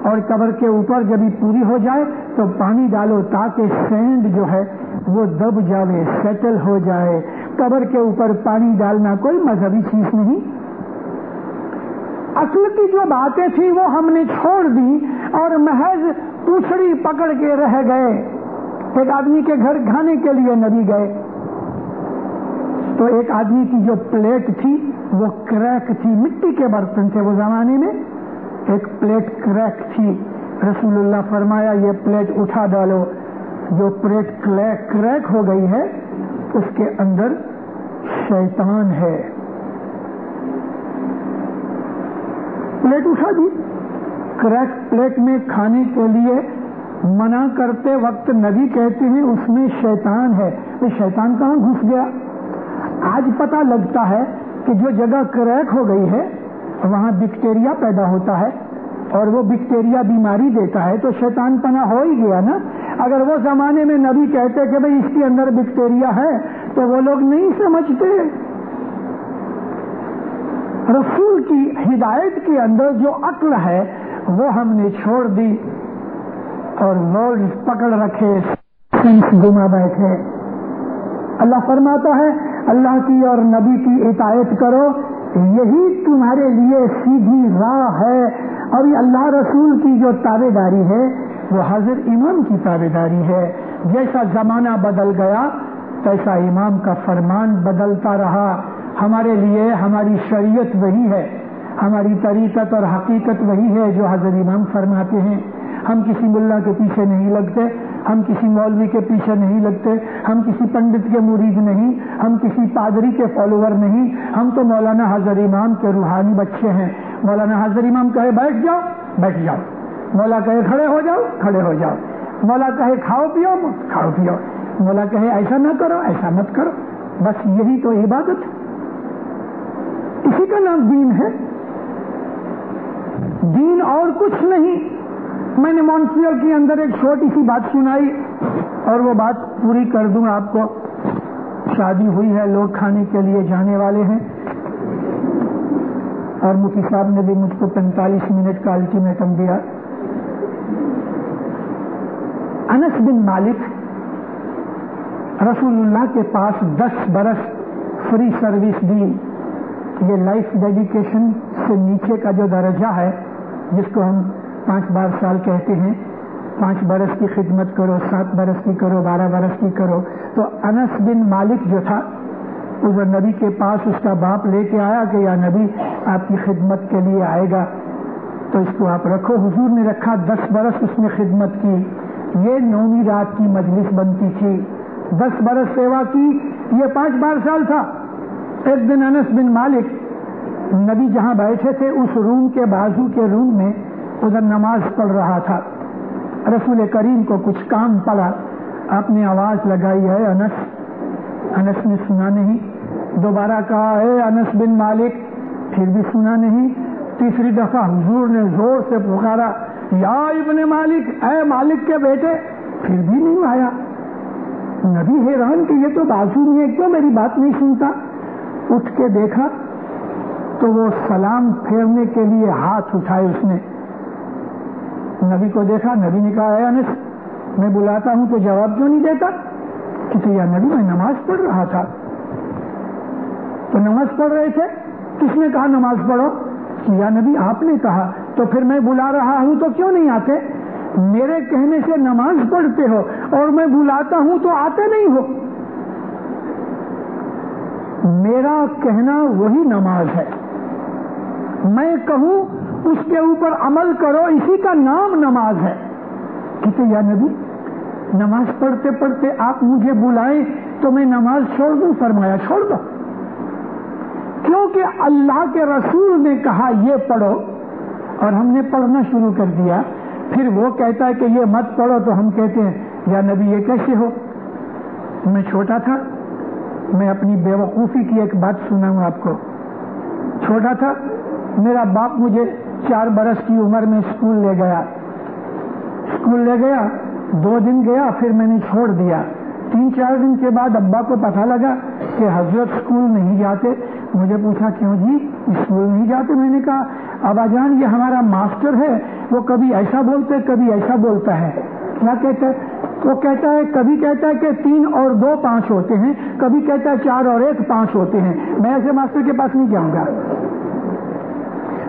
اور قبر کے اوپر جب یہ پوری ہو جائے تو پانی ڈالو تاکہ سینڈ جو ہے وہ دب جاوے، سیٹل ہو جائے. قبر کے اوپر پانی ڈالنا کوئی مذہبی چیز نہیں. اصل کی جو باتیں تھیں وہ ہم نے چھوڑ دی اور محض پوچھڑی پکڑ کے رہ گئے. ایک آدمی کے گھر کھانے کے لیے نبی گئے تو ایک آدمی کی جو پلیٹ تھی وہ کریک تھی، مٹی کے برتن تھے وہ زمانے میں، ایک پلیٹ کریک تھی. رسول اللہ فرمایا یہ پلیٹ اٹھا ڈالو. جو پلیٹ کریک ہو گئی ہے اس کے اندر شیطان ہے. پلیٹ اٹھا دی. کریک پلیٹ میں کھانے کے لیے منع کرتے وقت نبی کہتے ہیں اس میں شیطان ہے. وہ شیطان کہاں گھس گیا؟ آج پتہ لگتا ہے کہ جو جگہ کریک ہو گئی ہے وہاں بیکٹیریا پیدا ہوتا ہے اور وہ بیکٹیریا بیماری دیتا ہے، تو شیطان پناہ ہو ہی گیا نا. اگر وہ زمانے میں نبی کہتے کہ بھئی اس کے اندر بیکٹیریا ہے تو وہ لوگ نہیں سمجھتے. رسول کی ہدایت کے اندر جو عقل ہے وہ ہم نے چھوڑ دی اور ورڈ پکڑ رکھے، گما بیٹھے. اللہ فرماتا ہے اللہ کی اور نبی کی اطاعت کرو، یہی تمہارے لیے سیدھی راہ ہے. اور یہ اللہ رسول کی جو تابع داری ہے وہ حضرت امام کی تابع داری ہے. جیسا زمانہ بدل گیا تیسا امام کا فرمان بدلتا رہا. ہمارے لیے ہماری شریعت وہی ہے، ہماری طریقت اور حقیقت وہی ہے جو حضرت امام فرماتے ہیں. ہم کسی ملا کے پیچھے نہیں لگتے، ہم کسی مولوی کے پیچھے نہیں لگتے، ہم کسی پنڈت کے مرید نہیں، ہم کسی پادری کے فالوور نہیں. ہم تو مولانا حضرت امام کے روحانی بچے ہیں. مولانا حضرت امام کہے بیٹھ جاؤ بیٹھ جاؤ، مولا کہے کھڑے ہو جاؤ کھڑے ہو جاؤ، مولا کہے کھاؤ پیو کھاؤ پیو، مولا کہے ایسا نہ کرو ایسا مت کرو. بس یہی تو عبادت ہے، اسی کا نام دین ہے. دین اور کچھ نہیں. میں نے مونٹریال کے اندر ایک چھوٹی سی بات سنائی اور وہ بات پوری کر دوں آپ کو. شادی ہوئی ہے، لوگ کھانے کے لیے جانے والے ہیں اور مفتی صاحب نے بھی مجھ کو 45 منٹ کا الٹیمیٹم دیا. انس بن مالک رسول اللہ کے پاس 10 برس فری سروس دی. یہ لائف ڈیڈیکیشن سے نیچے کا جو درجہ ہے جس کو ہم 5 بار سال کہتے ہیں، 5 برس کی خدمت کرو، 7 برس کی کرو، 12 برس کی کرو. تو انس بن مالک جو تھا اس نبی کے پاس اس کا باپ لے کے آیا کہ یا نبی آپ کی خدمت کے لیے آئے گا تو اس کو آپ رکھو. حضور نے رکھا. 10 برس اس نے خدمت کی. یہ 9ویں رات کی مجلس بنتی تھی. 10 برس سیوا کی. یہ 5 بار سال تھا. ایک دن انس بن مالک نبی جہاں بیٹھے تھے اس روم کے بازو کے روم میں ادھر نماز پڑھ رہا تھا. رسول کریم کو کچھ کام پڑا. آپ نے آواز لگائی ہے انس. انس نے سنا نہیں. دوبارہ کہا ہے انس بن مالک، پھر بھی سنا نہیں. تیسری دفعہ حضور نے زور سے پکارا یا ابن مالک، اے مالک کے بیٹے، پھر بھی نہیں آیا. نبی حیران کہ یہ تو بازو میں ہے، کیوں میری بات نہیں سنتا. اٹھ کے دیکھا تو وہ سلام پھیرنے کے لیے ہاتھ اٹھائے. اس نے نبی کو دیکھا. نبی نے کہا اے انس، میں بلاتا ہوں تو جواب کیوں نہیں دیتا؟ کہ یا نبی میں نماز پڑھ رہا تھا. تو نماز پڑھ رہے تھے؟ کس نے کہا نماز پڑھو؟ کہ یا نبی آپ نے کہا. تو پھر میں بلا رہا ہوں تو کیوں نہیں آتے؟ میرے کہنے سے نماز پڑھتے ہو اور میں بلاتا ہوں تو آتے نہیں ہو. میرا کہنا وہی نماز ہے. میں کہوں اس کے اوپر عمل کرو، اسی کا نام نماز ہے. کہتے یا نبی نماز پڑھتے پڑھتے آپ مجھے بلائیں تو میں نماز چھوڑ دوں؟ فرمایا چھوڑ دو، کیونکہ اللہ کے رسول نے کہا یہ پڑھو اور ہم نے پڑھنا شروع کر دیا، پھر وہ کہتا ہے کہ یہ مت پڑھو تو ہم کہتے ہیں یا نبی یہ کیسے ہو؟ میں چھوٹا تھا، میں اپنی بے وقوفی کی ایک بات سناؤں آپ کو۔ چھوٹا تھا، میرا باپ مجھے 4 برس کی عمر میں اسکول لے گیا، 2 دن گیا، پھر میں نے چھوڑ دیا۔ 3-4 دن کے بعد ابا کو پتہ لگا کہ حضرت اسکول نہیں جاتے۔ مجھے پوچھا کیوں جی اسکول نہیں جاتے؟ میں نے کہا ابا جان یہ ہمارا ماسٹر ہے، وہ کبھی ایسا بولتے کبھی ایسا بولتا ہے۔ کیا کہتا ہے؟ وہ کہتا ہے کبھی کہتا ہے کہ 3 اور 2 5 ہوتے ہیں، کبھی کہتا ہے 4 اور 1 5 ہوتے ہیں۔ میں ایسے ماسٹر کے پاس نہیں جاؤں گا۔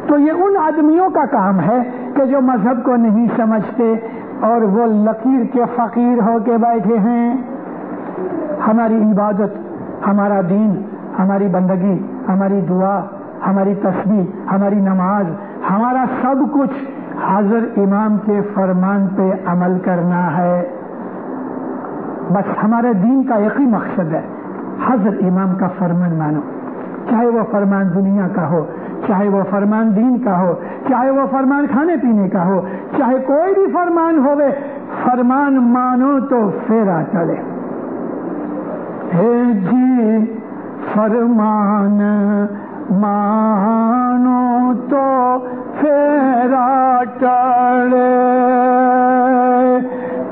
تو یہ ان آدمیوں کا کام ہے کہ جو مذہب کو نہیں سمجھتے اور وہ لکیر کے فقیر ہو کے بیٹھے ہیں۔ ہماری عبادت، ہمارا دین، ہماری بندگی، ہماری دعا، ہماری تسبیح، ہماری نماز، ہمارا سب کچھ حضرت امام کے فرمان پہ عمل کرنا ہے۔ بس ہمارے دین کا ایک ہی مقصد ہے، حضرت امام کا فرمان مانو، چاہے وہ فرمان دنیا کا ہو، چاہے وہ فرمان دین کا ہو، چاہے وہ فرمان کھانے پینے کا ہو، چاہے کوئی بھی فرمان ہوئے، فرمان مانو تو پھیرا چلے۔ جی فرمان مانو تو پھیرا ٹلے،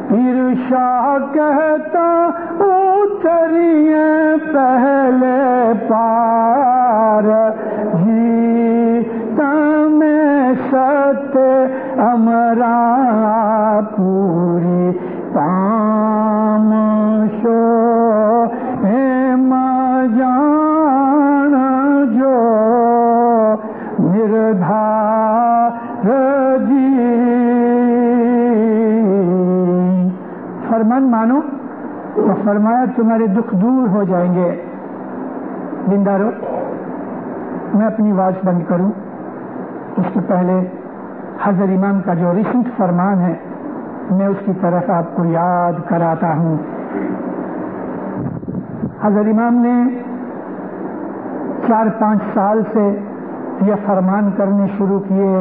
پیر شاہ کہتا اتریے پہلے پار، جی تمہیں ست امرا پوری پام شو جان جو نردھار جی۔ فرمان مانو تو فرمایا تمہارے دکھ دور ہو جائیں گے۔ دیندارو، میں اپنی آواز بند کروں اس سے پہلے حضرت امام کا جو ریسنٹ فرمان ہے میں اس کی طرف آپ کو یاد کراتا ہوں۔ حضرت امام نے 4-5 سال سے یہ فرمان کرنے شروع کیے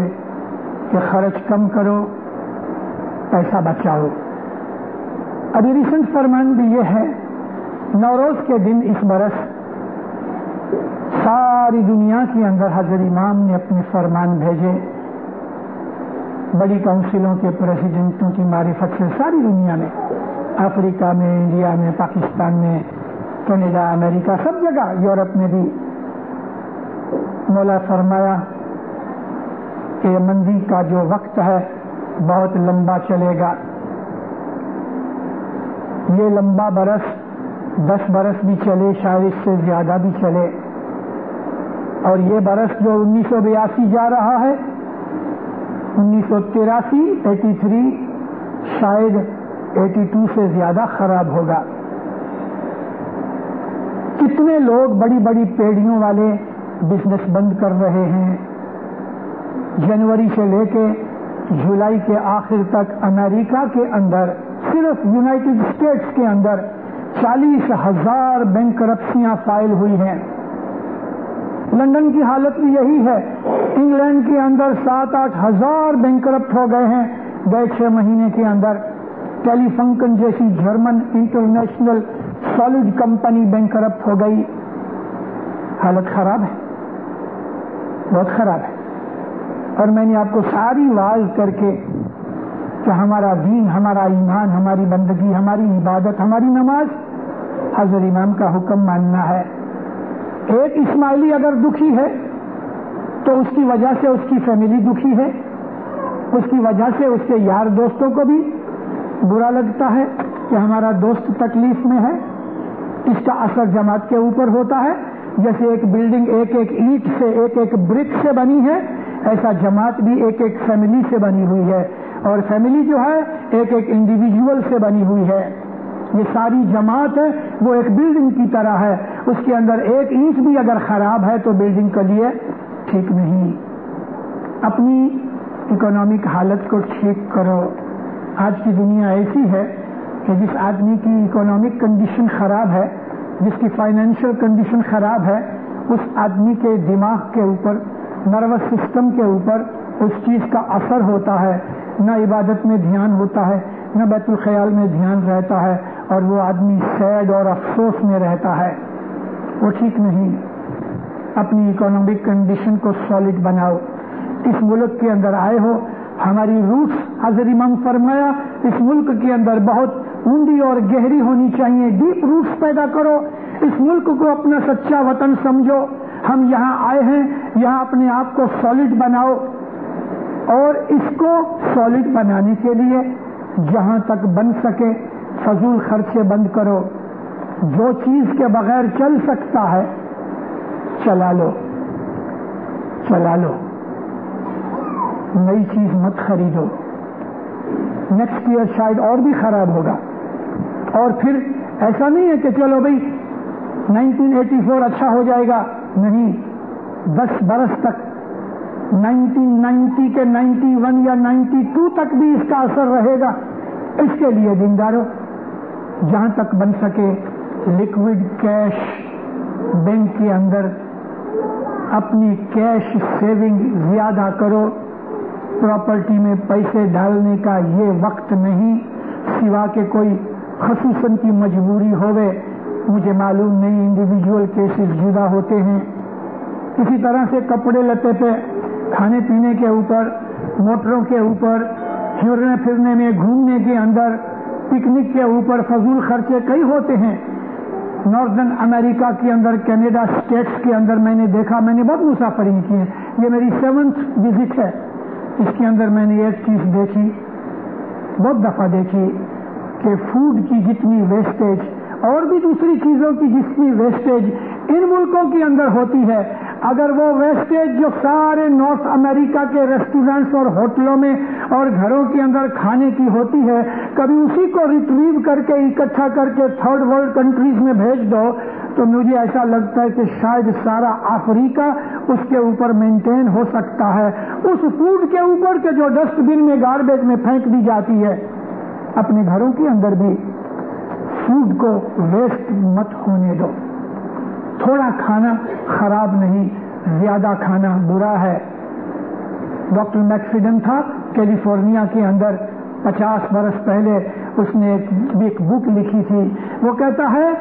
کہ خرچ کم کرو، پیسہ بچاؤ۔ ابھی ریسنٹ فرمان بھی یہ ہے، نوروز کے دن اس برس ساری دنیا کے اندر حضرت امام نے اپنے فرمان بھیجے، بڑی کونسلوں کے پریزیڈنٹوں کی معرفت سے ساری دنیا میں، افریقہ میں، انڈیا میں، پاکستان میں، کینیڈا، امریکہ، سب جگہ، یورپ میں بھی۔ مولا فرمایا کہ مندی کا جو وقت ہے بہت لمبا چلے گا، یہ لمبا برس 10 برس بھی چلے، شاید اس سے زیادہ بھی چلے، اور یہ برس جو 1982 جا رہا ہے، 1983 83 شاید 82 سے زیادہ خراب ہوگا۔ کتنے لوگ بڑی بڑی پیڑیوں والے بزنس بند کر رہے ہیں۔ جنوری سے لے کے جولائی کے آخر تک امریکہ کے اندر، صرف یونائٹڈ اسٹیٹس کے اندر 40,000 بینکرپسیاں فائل ہوئی ہیں۔ لندن کی حالت بھی یہی ہے، انگلینڈ کے اندر 7-8 ہزار بینکرپٹ ہو گئے ہیں گئے 6 مہینے کے اندر۔ ٹیلی فنکن جیسی German international solid company bankrupt ہو گئی۔ حالت خراب ہے، بہت خراب ہے۔ اور میں نے آپ کو ساری واعظ کر کے کہ ہمارا دین، ہمارا ایمان، ہماری بندگی، ہماری عبادت، ہماری نماز حضرت امام کا حکم ماننا ہے۔ ایک اسماعیلی اگر دکھی ہے تو اس کی وجہ سے اس کی فیملی دکھی ہے، اس کی وجہ سے اس کے یار دوستوں کو بھی برا لگتا ہے کہ ہمارا دوست تکلیف میں ہے۔ اس کا اثر جماعت کے اوپر ہوتا ہے۔ جیسے ایک بلڈنگ ایک ایک اینٹ سے، ایک ایک برک سے بنی ہے، ایسا جماعت بھی ایک ایک فیملی سے بنی ہوئی ہے، اور فیملی جو ہے ایک ایک انڈیویجول سے بنی ہوئی ہے۔ یہ ساری جماعت ہے وہ ایک بلڈنگ کی طرح ہے، اس کے اندر ایک اینٹ بھی اگر خراب ہے تو بلڈنگ کے لیے ٹھیک نہیں۔ اپنی اکنامک حالت کو ٹھیک کرو۔ آج کی دنیا ایسی ہے کہ جس آدمی کی اکنامک کنڈیشن خراب ہے جس کی فائنینشیل کنڈیشن خراب ہے، اس آدمی کے دماغ کے اوپر، نروس سسٹم کے اوپر اس چیز کا اثر ہوتا ہے، نہ عبادت میں دھیان ہوتا ہے، نہ بیت الخیال میں دھیان رہتا ہے، اور وہ آدمی سیڈ اور افسوس میں رہتا ہے. وہ ٹھیک نہیں. اپنی اکنامک کنڈیشن کو سالڈ بناؤ. اس ملک کے اندر آئے ہو، ہماری روٹس حضرت امام فرمایا اس ملک کے اندر بہت اونڈی اور گہری ہونی چاہیے. ڈیپ روٹس پیدا کرو. اس ملک کو اپنا سچا وطن سمجھو. ہم یہاں آئے ہیں، یہاں اپنے آپ کو سالڈ بناؤ، اور اس کو سالڈ بنانے کے لیے جہاں تک بن سکے فضول خرچے بند کرو. جو چیز کے بغیر چل سکتا ہے چلا لو، چلا لو. نئی چیز مت خریدو. نیکسٹ ایئر شاید اور بھی خراب ہوگا. اور پھر ایسا نہیں ہے کہ چلو بھائی 1984 اچھا ہو جائے گا. نہیں، 10 برس تک 1990 کے 91 یا 92 تک بھی اس کا اثر رہے گا. اس کے لیے دینداروں جہاں تک بن سکے لکوڈ کیش بینک کے اندر اپنی کیش سیونگ زیادہ کرو. پراپرٹی میں پیسے ڈالنے کا یہ وقت نہیں، سوا کہ کوئی خصوصاً کی مجبوری ہوئے. مجھے معلوم نہیں، انڈیویجول کیسز جدا ہوتے ہیں. اسی طرح سے کپڑے لتے پہ، کھانے پینے کے اوپر، موٹروں کے اوپر، ہرنے پھرنے میں، گھومنے کے اندر، پکنک کے اوپر فضول خرچے کئی ہوتے ہیں. ناردرن امریکہ کے اندر، کینیڈا اسٹیٹس کے اندر میں نے دیکھا، میں نے بہت مسافری کی ہے، یہ میری 7th وزٹ ہے. اس کے اندر میں نے ایک چیز دیکھی، بہت دفعہ دیکھی، کہ فوڈ کی جتنی ویسٹیج اور بھی دوسری چیزوں کی جتنی ویسٹیج ان ملکوں کے اندر ہوتی ہے، اگر وہ ویسٹیج جو سارے نارتھ امریکہ کے ریسٹورینٹس اور ہوٹلوں میں اور گھروں کے اندر کھانے کی ہوتی ہے، کبھی اسی کو ریٹریو کر کے اکٹھا کر کے تھرڈ ورلڈ کنٹریز میں بھیج دو، تو مجھے ایسا لگتا ہے کہ شاید سارا افریقہ اس کے اوپر مینٹین ہو سکتا ہے، اس فوڈ کے اوپر کے جو ڈسٹ بن میں گاربیج میں پھینک دی جاتی ہے. اپنے گھروں کے اندر بھی فوڈ کو ویسٹ مت ہونے دو. تھوڑا کھانا خراب نہیں، زیادہ کھانا برا ہے. ڈاکٹر میکفیڈن تھا کیلیفورنیا کے اندر، 50 برس پہلے اس نے ایک بک لکھی تھی. وہ کہتا ہے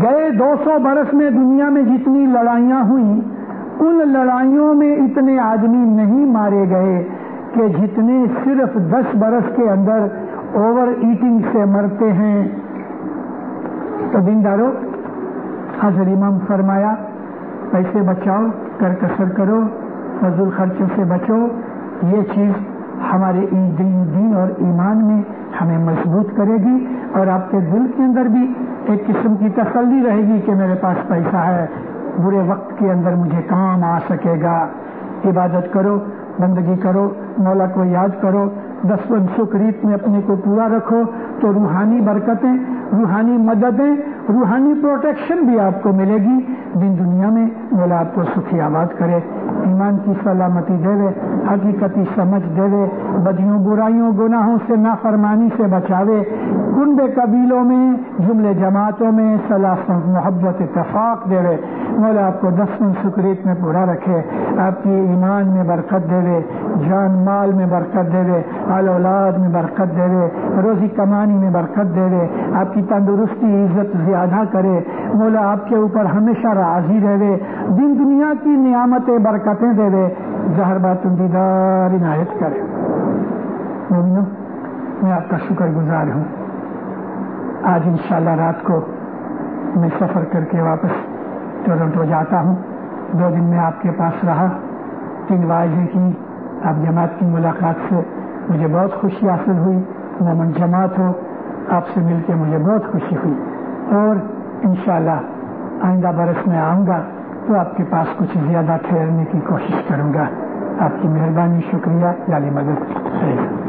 گئے 200 برس میں دنیا میں جتنی لڑائیاں ہوئیں، ان لڑائیوں میں اتنے آدمی نہیں مارے گئے کہ جتنے صرف 10 برس کے اندر اوور ایٹنگ سے مرتے ہیں. تو دیندارو، حضرت امام فرمایا پیسے بچاؤ، کر کسر کرو، فضول خرچوں سے بچو. یہ چیز ہمارے دین اور ایمان میں ہمیں مضبوط کرے گی، اور آپ کے دل کے اندر بھی ایک قسم کی تسلی رہے گی کہ میرے پاس پیسہ ہے، برے وقت کے اندر مجھے کام آ سکے گا. عبادت کرو، بندگی کرو، مولا کو یاد کرو، 10 سکریت میں اپنے کو پورا رکھو، تو روحانی برکتیں، روحانی مددیں، روحانی پروٹیکشن بھی آپ کو ملے گی. دن دنیا میں مولا آپ کو سکھی آباد کرے، ایمان کی سلامتی دے وے، حقیقتی سمجھ دے وے، بدیوں برائیوں گناہوں سے نافرمانی سے بچاوے، کنبے قبیلوں میں جملے جماعتوں میں صلاح محبت اتفاق دے وے. مولا آپ کو 10 سکریت میں پورا رکھے، آپ کی ایمان میں برکت دے وے، جان مال میں برکت دے وے، اہل اولاد میں برکت دے وے، روزی کمانی میں برکت دے وے، آپ کی تندرستی عزت زیادہ کرے. مولا آپ کے اوپر ہمیشہ راضی رہے، دن دنیا کی نعمتیں برکتیں دے وے، ظاہر باطن دیدار عنایت کرے. مومنو، میں آپ کا شکر گزار ہوں. آج انشاءاللہ رات کو میں سفر کر کے واپس ٹورنٹو جاتا ہوں. 2 دن میں آپ کے پاس رہا، 3 واعظیں کی، آپ جماعت کی ملاقات سے مجھے بہت خوشی حاصل ہوئی. مومن جماعت ہو، آپ سے مل کے مجھے بہت خوشی ہوئی، اور انشاءاللہ آئندہ برس میں آؤں گا تو آپ کے پاس کچھ زیادہ ٹھہرنے کی کوشش کروں گا. آپ کی مہربانی، شکریہ، جعلی مدد.